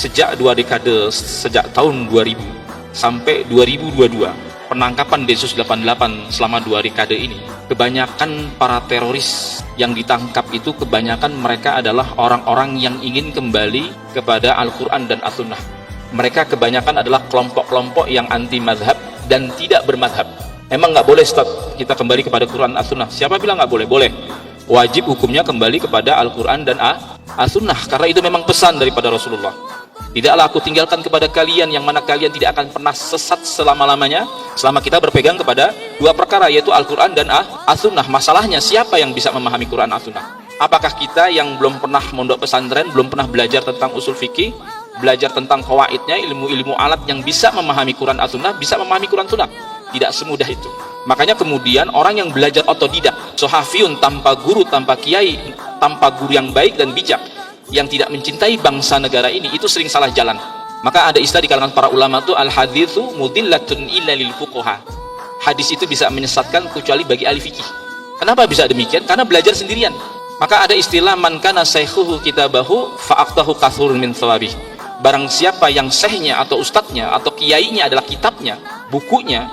sejak 2 dekade, sejak tahun 2000 sampai 2022, penangkapan Densus 88 selama 2 dekade ini, kebanyakan para teroris yang ditangkap itu kebanyakan mereka adalah orang-orang yang ingin kembali kepada Al-Quran dan As-Sunnah. Mereka kebanyakan adalah kelompok-kelompok yang anti madhab dan tidak bermadhab. Emang nggak boleh Ustaz kita kembali kepada Quran As-Sunnah? Siapa bilang nggak boleh? Boleh. Wajib hukumnya kembali kepada Al-Quran dan As-Sunnah, karena itu memang pesan daripada Rasulullah. Tidaklah aku tinggalkan kepada kalian yang mana kalian tidak akan pernah sesat selama-lamanya selama kita berpegang kepada 2 perkara, yaitu Al-Quran dan As-Sunnah. Masalahnya siapa yang bisa memahami Quran As-Sunnah? Apakah kita yang belum pernah mondok pesantren, belum pernah belajar tentang usul fikih, belajar tentang qawaidnya, ilmu-ilmu alat yang bisa memahami Quran As-Sunnah, bisa memahami Quran Sunnah? Tidak semudah itu. Makanya kemudian orang yang belajar otodidak, sohafiyun, tanpa guru, tanpa kiai, tanpa guru yang baik dan bijak, yang tidak mencintai bangsa negara ini, itu sering salah jalan. Maka ada istilah di kalangan para ulama itu, al-haditsu mudillatun illa lil fuqaha. Hadis itu bisa menyesatkan kecuali bagi ahli fikih. Kenapa bisa demikian? Karena belajar sendirian. Maka ada istilah man kana saykhuhu kitabahu fa'aqtahu kathurun min thawabih. Barang siapa yang syekhnya atau ustadznya atau kiainya adalah kitabnya, bukunya,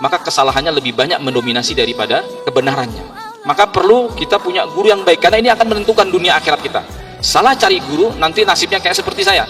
maka kesalahannya lebih banyak mendominasi daripada kebenarannya. Maka perlu kita punya guru yang baik, karena ini akan menentukan dunia akhirat kita. Salah cari guru, nanti nasibnya kayak seperti saya.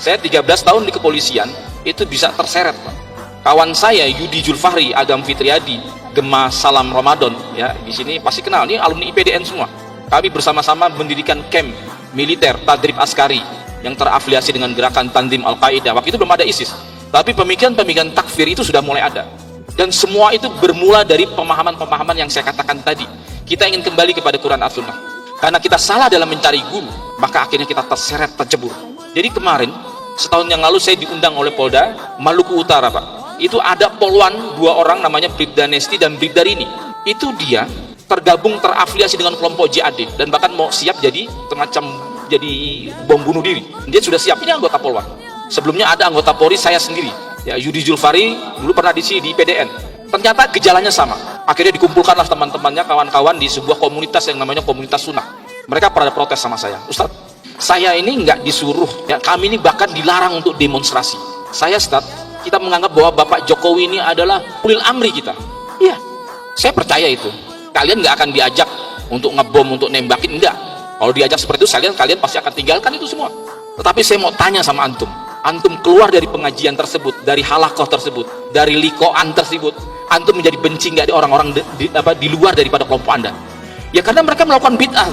Saya 13 tahun di kepolisian, itu bisa terseret, Pak. Kawan saya Yudi Julfahri, Agam Fitriadi, Gema Salam Ramadan, ya, di sini pasti kenal, ini alumni IPDN semua. Kami bersama-sama mendirikan camp militer Tadrib Askari yang terafiliasi dengan gerakan Tanzim Al-Qaeda. Waktu itu belum ada ISIS, tapi pemikiran-pemikiran takfir itu sudah mulai ada. Dan semua itu bermula dari pemahaman-pemahaman yang saya katakan tadi. Kita ingin kembali kepada Quran As-Sunnah. Karena kita salah dalam mencari guru, maka akhirnya kita terseret, tercebur. Jadi kemarin, setahun yang lalu saya diundang oleh Polda Maluku Utara, Pak. Itu ada poluan 2 orang namanya Bribda Nesti dan Bribda Rini. Itu dia tergabung, terafiliasi dengan kelompok JAD dan bahkan mau siap jadi semacam jadi bom bunuh diri. Dia sudah siap, ini anggota Polwan. Sebelumnya ada anggota Polri, saya sendiri. Ya, Yudi Julfari dulu pernah di sini di PDN. Ternyata gejalanya sama. Akhirnya dikumpulkanlah teman-temannya, kawan-kawan di sebuah komunitas yang namanya komunitas sunnah. Mereka pada protes sama saya, Ustaz, saya ini nggak disuruh, ya, kami ini bahkan dilarang untuk demonstrasi. Saya, Ustaz, kita menganggap bahwa Bapak Jokowi ini adalah ulil amri kita. Iya, saya percaya itu. Kalian nggak akan diajak untuk ngebom, untuk nembakin, enggak. Kalau diajak seperti itu, kalian pasti akan tinggalkan itu semua. Tetapi saya mau tanya sama antum. Antum keluar dari pengajian tersebut, dari halakoh tersebut, dari likoan tersebut, antum menjadi benci nggak di orang-orang di luar daripada kelompok anda? Ya karena mereka melakukan bid'ah,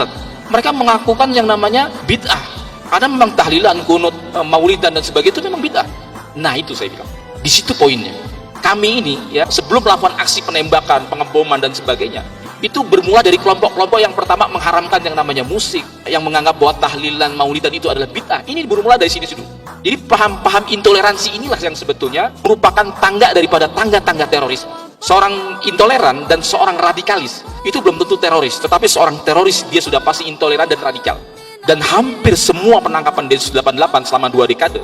mereka mengakukan yang namanya bid'ah. Karena memang tahlilan, kunut, maulidan dan sebagainya itu memang bid'ah. Nah itu saya bilang, di situ poinnya. Kami ini ya sebelum melakukan aksi penembakan, pengeboman dan sebagainya, itu bermula dari kelompok-kelompok yang pertama mengharamkan yang namanya musik, yang menganggap bahwa tahlilan, maulidan itu adalah bid'ah. Ini bermula dari sini-sini. Jadi paham-paham intoleransi inilah yang sebetulnya merupakan tangga daripada tangga-tangga terorisme. Seorang intoleran dan seorang radikalis itu belum tentu teroris, tetapi seorang teroris dia sudah pasti intoleran dan radikal. Dan hampir semua penangkapan Densus 88 selama 2 dekade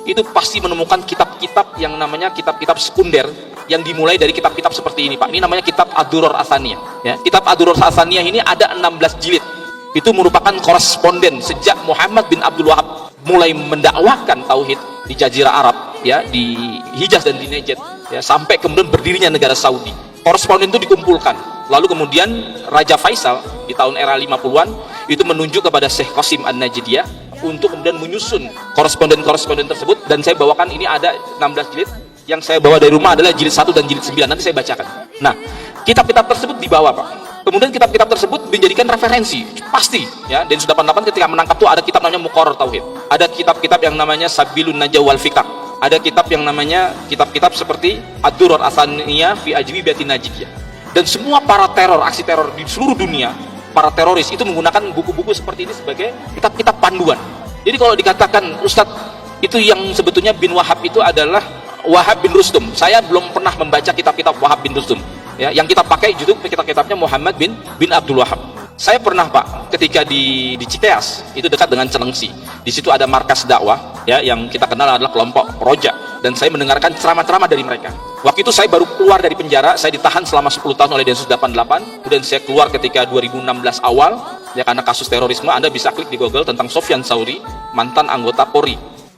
itu pasti menemukan kitab-kitab yang namanya kitab-kitab sekunder yang dimulai dari kitab-kitab seperti ini, Pak. Ini namanya kitab Ad-Duror Atsaniyah, ya. Kitab Ad-Duror Atsaniyah ini ada 16 jilid. Itu merupakan koresponden sejak Muhammad bin Abdul Wahab mulai mendakwakan tauhid di Jazirah Arab, ya, di Hijaz dan di Najd, ya, sampai kemudian berdirinya negara Saudi. Koresponden itu dikumpulkan. Lalu kemudian Raja Faisal di tahun era 50-an itu menunjuk kepada Syekh Qasim An-Najdiyah untuk kemudian menyusun koresponden-koresponden tersebut, dan saya bawakan ini ada 16 jilid. Yang saya bawa dari rumah adalah jilid 1 dan jilid 9, nanti saya bacakan. Nah, kitab-kitab tersebut dibawa, Pak. Kemudian kitab-kitab tersebut dijadikan referensi, pasti, ya. Densus 88 ketika menangkap tuh ada kitab namanya Muqarrar Tauhid. Ada kitab-kitab yang namanya Sabilun Najah wal Fikak. Ada kitab yang namanya kitab-kitab seperti Ad-Duror Atsaniyah fi Ajwibati Najdiyah. Dan semua para teror, aksi teror di seluruh dunia, para teroris itu menggunakan buku-buku seperti ini sebagai kitab-kitab panduan. Jadi kalau dikatakan Ustadz itu yang sebetulnya bin Wahab itu adalah Wahab bin Rustum, saya belum pernah membaca kitab-kitab Wahab bin Rustum, ya. Yang kita pakai justru kitab-kitabnya Muhammad bin Abdul Wahab. Saya pernah, Pak, ketika di Citeas, itu dekat dengan Celengsi. Di situ ada markas dakwah, ya, yang kita kenal adalah kelompok Roja, dan saya mendengarkan ceramah-ceramah dari mereka. Waktu itu saya baru keluar dari penjara, saya ditahan selama 10 tahun oleh Densus 88, kemudian saya keluar ketika 2016 awal, ya, karena kasus terorisme. Anda bisa klik di Google tentang Sofyan Sauri, mantan anggota Polri.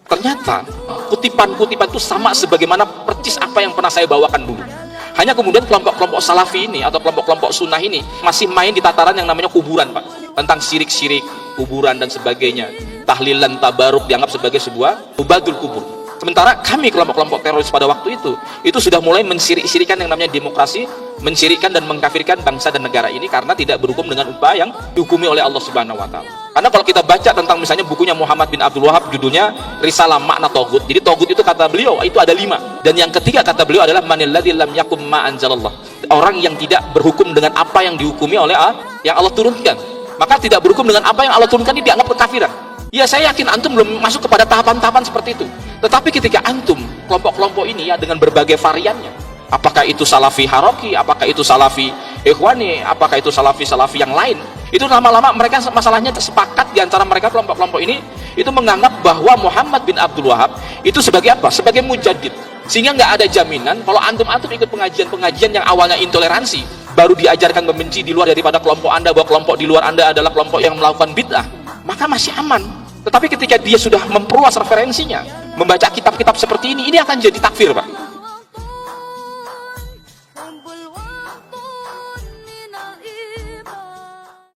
Ternyata kutipan-kutipan itu sama sebagaimana persis apa yang pernah saya bawakan dulu. Hanya kemudian kelompok-kelompok salafi ini atau kelompok-kelompok sunnah ini masih main di tataran yang namanya kuburan, Pak. Tentang syirik-syirik, kuburan dan sebagainya. Tahlilan, tabaruk dianggap sebagai sebuah ubadul kubur. Sementara kami kelompok-kelompok teroris pada waktu itu sudah mulai mensirik-sirikan yang namanya demokrasi, mensirikkan dan mengkafirkan bangsa dan negara ini karena tidak berhukum dengan upah yang dihukumi oleh Allah Subhanahu wa taala. Karena kalau kita baca tentang misalnya bukunya Muhammad bin Abdul Wahab, judulnya Risalah Makna Togut. Jadi togut itu kata beliau itu ada 5. Dan yang ketiga kata beliau adalah manilladzi lam yakum ma anzalallah. Orang yang tidak berhukum dengan apa yang dihukumi oleh yang Allah turunkan. Maka tidak berhukum dengan apa yang Allah turunkan ini dianggap kekafiran. Ya, saya yakin antum belum masuk kepada tahapan-tahapan seperti itu. Tetapi ketika antum kelompok-kelompok ini ya dengan berbagai variannya, apakah itu salafi haroki, apakah itu salafi ikhwani, apakah itu salafi yang lain, itu lama-lama mereka masalahnya sepakat di antara mereka kelompok-kelompok ini itu menganggap bahwa Muhammad bin Abdul Wahab itu sebagai apa? Sebagai mujaddid. Sehingga nggak ada jaminan kalau antum-antum ikut pengajian-pengajian yang awalnya intoleransi, baru diajarkan membenci di luar daripada kelompok anda, bahwa kelompok di luar anda adalah kelompok yang melakukan bid'ah, maka masih aman. Tetapi ketika dia sudah memperluas referensinya, membaca kitab-kitab seperti ini akan jadi takfir, Pak.